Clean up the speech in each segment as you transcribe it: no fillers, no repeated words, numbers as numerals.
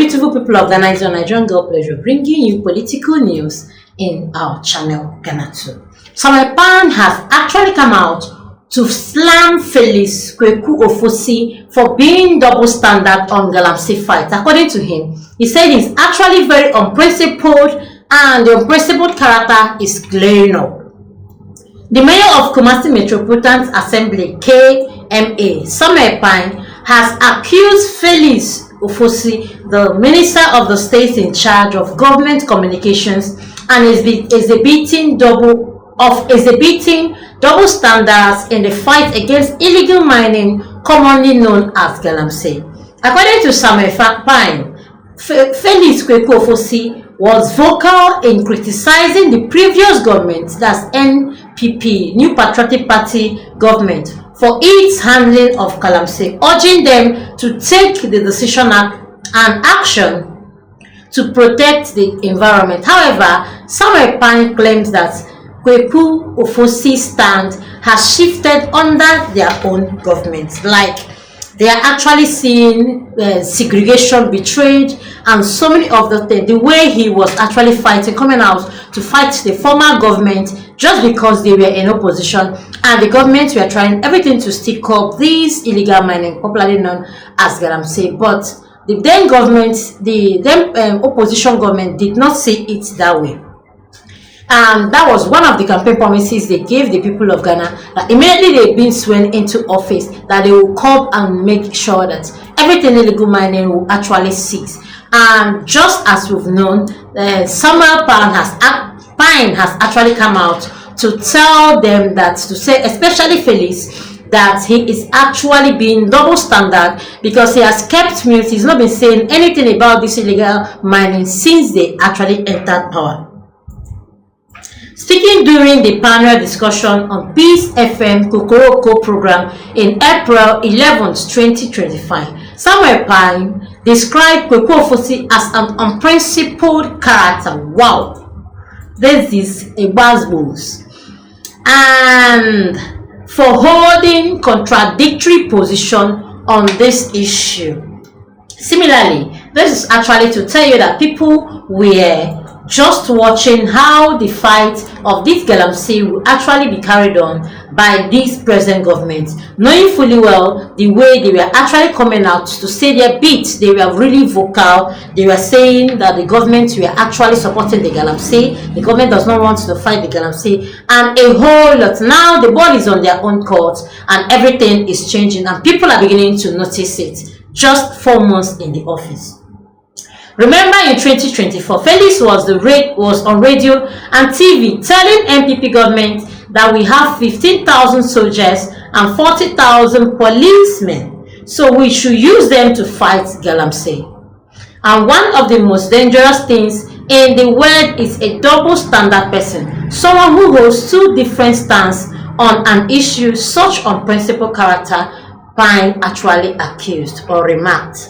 beautiful people of Ghana, it's your Nigerian girl pleasure bringing you political news in our channel Ghanatube. Samuel Pan has actually come out to slam Felix Ofosu for being double standard on Galamsey fight. According to him, he said he's actually very unprincipled and the unprincipled character is glaring up. The mayor of Kumasi Metropolitan Assembly, KMA, Samuel Pan, has accused Felix Ofosu, the minister of the state in charge of government communications, and is exhibiting double standards in the fight against illegal mining, commonly known as Galamsey. According to Samuel Pan, Felix Ofosu was vocal in criticizing the previous government, that's NPP, New Patriotic Party government, for its handling of Galamsey, urging them to take the decision and action to protect the environment. However, Samuel Pan claims that Felix Ofosu's stand has shifted under their own government. Like, they are actually seeing segregation betrayed and so many of the things. The way he was actually fighting, coming out to fight the former government just because they were in opposition, and the government were trying everything to stick up these illegal mining, popularly known as Galamsey. But the then government, the then opposition government, did not see it that way. And that was one of the campaign promises they gave the people of Ghana, that immediately they've been sworn into office, that they will come and make sure that everything illegal mining will actually cease. And just as we've known, Samuel Pan has actually come out to tell them that, to say, especially Felix, that he is actually being double standard because he has kept mute. He's not been saying anything about this illegal mining since they actually entered power. Speaking during the panel discussion on Peace FM Kokoroko program in April 11, 2025, Samuel Pan described Felix Ofosu as an unprincipled character. Wow, this is a buzzword. And for holding contradictory position on this issue. Similarly, this is actually to tell you that people were just watching how the fight of this Galamsey will actually be carried on by this present government, knowing fully well the way they were actually coming out to say their bit. They were really vocal. They were saying that the government were actually supporting the Galamsey. The government does not want to fight the Galamsey, and a whole lot. Now the ball is on their own court and everything is changing, and people are beginning to notice it just 4 months in the office. Remember, in 2024, Felix was on radio and TV telling NPP government that we have 15,000 soldiers and 40,000 policemen, so we should use them to fight Galamsey. And one of the most dangerous things in the world is a double standard person, someone who holds two different stances on an issue. Such unprincipled character, Pan actually accused or remarked.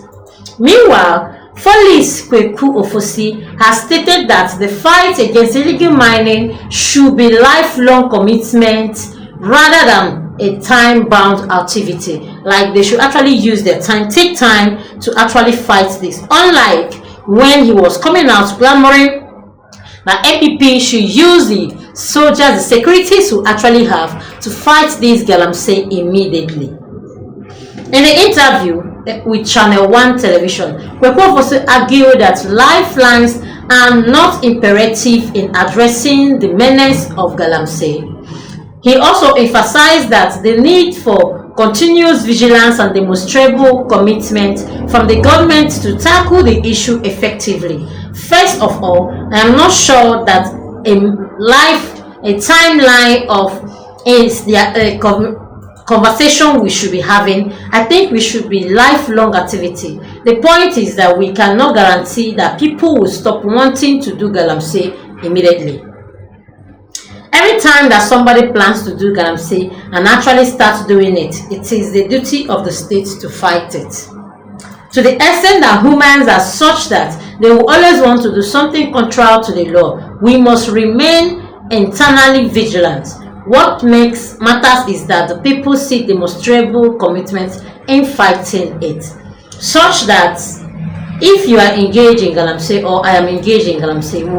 Meanwhile, Felix Ofosu has stated that the fight against illegal mining should be lifelong commitment rather than a time-bound activity. Like, they should actually use their time, take time to actually fight this. Unlike when he was coming out clamoring that NPP should use the soldiers, the securities who actually have to fight this Galamsey immediately. In the interview with Channel 1 television, Felix Ofosu argued that lifelines are not imperative in addressing the menace of Galamsey. He also emphasized that the need for continuous vigilance and demonstrable commitment from the government to tackle the issue effectively. First of all, I am not sure that a timeline of is the conversation we should be having. I think we should be lifelong activity. The point is that we cannot guarantee that people will stop wanting to do Galamsey immediately. Every time that somebody plans to do Galamsey and actually starts doing it, it is the duty of the state to fight it. To the extent that humans are such that they will always want to do something contrary to the law, we must remain internally vigilant. What matters is that the people see demonstrable commitment in fighting it, such that if you are engaged in Galamsey or I am engaged in Galamsey, we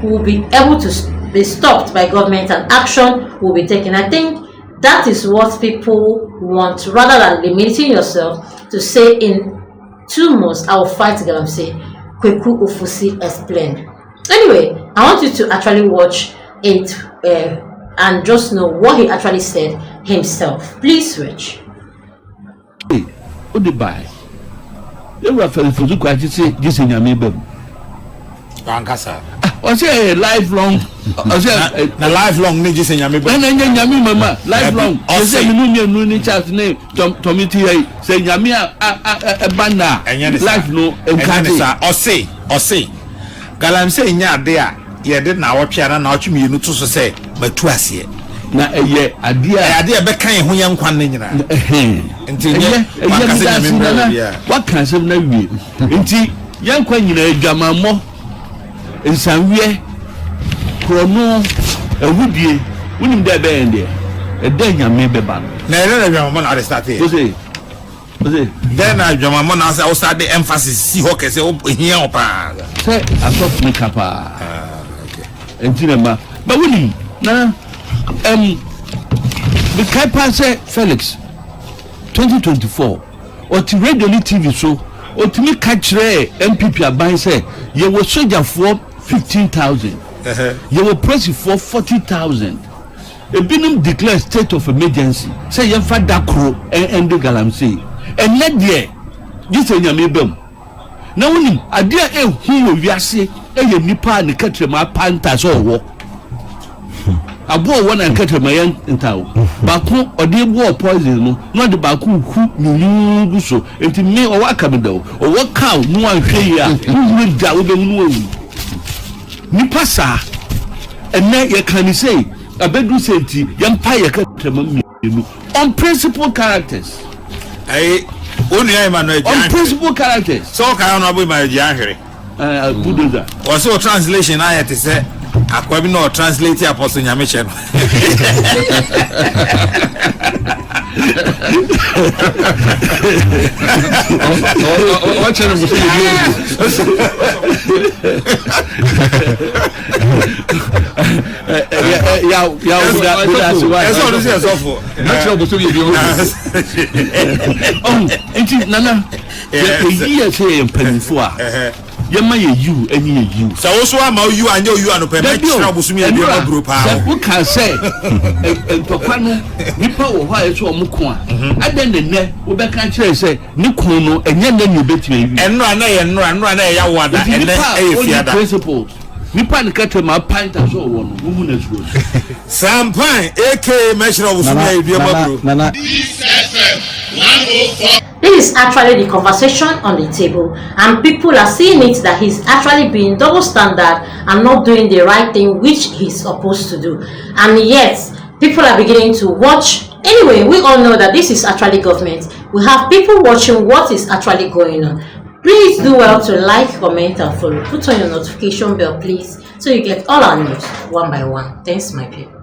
will be able to be stopped by government and action will be taken. I think that is what people want, rather than limiting yourself to say in 2 months I will fight Galamsey. Kwakye Ofosu explained. Anyway, I want you to actually watch it and just know what he actually said himself. Please switch. Hey, what did buy? You were for the Kwakye say this in your neighbor. I say lifelong. I say na lifelong ni just in your neighbor. Mama, lifelong. I say no chat name. Tommy say Yamia a banda. Life no. Or say. Galamsey nya there. Ye did na watch and na watch me no to say matuasie. Na eye adia be kan ho yan kwan nyina. Nti what can say na wi. Nti yan kwan nyina adwamammo. Nsanwie krono ehudie unim de be ende e de nyame be ba na ele na adwamammo na start here. Ose then adwamammo na say o start the emphasis si ho kese o hia o pa say asop me kapa enti ma ba woni na the kapa say Felix 2024 or ti radio ni TV so o ti mi ka kire MPP aban say ye wo soldier for 15,000. You will press it for 40,000. A binum declare state of emergency. Say you find that crow and the Galamsey. And let there, this is your mebum. Now, when I dear who we are say, a nipa and catch my pantas or walk. I bought one and catch my young in town. Baku or dear war poison, not the Baku who knew so. It may or what coming though, or what cow, no one here, who will die with them. Nipa sa ene ye can say abedu senti yampa ye katrema mienu unprincipled characters only I man unprincipled characters so ka no boy ma ahwere budoza o so translation ayet say akwabi no translate apostle nyameche no what channel was Yama you and you. So also am you and you and a group. Who can say Topano, Nipa or why so Mukwa. And then the net will be can't say Nikono and then you bet me. And run Yawa and then principles. Nipa and catch my pint as all one woman as good. Some pint, AK measure of Nana. This is actually the conversation on the table, and people are seeing it that he's actually being double standard and not doing the right thing which he's supposed to do. And yet people are beginning to watch. Anyway, we all know that this is actually government. We have people watching what is actually going on. Please do well to like, comment and follow. Put on your notification bell please, so you get all our news one by one. Thanks my people.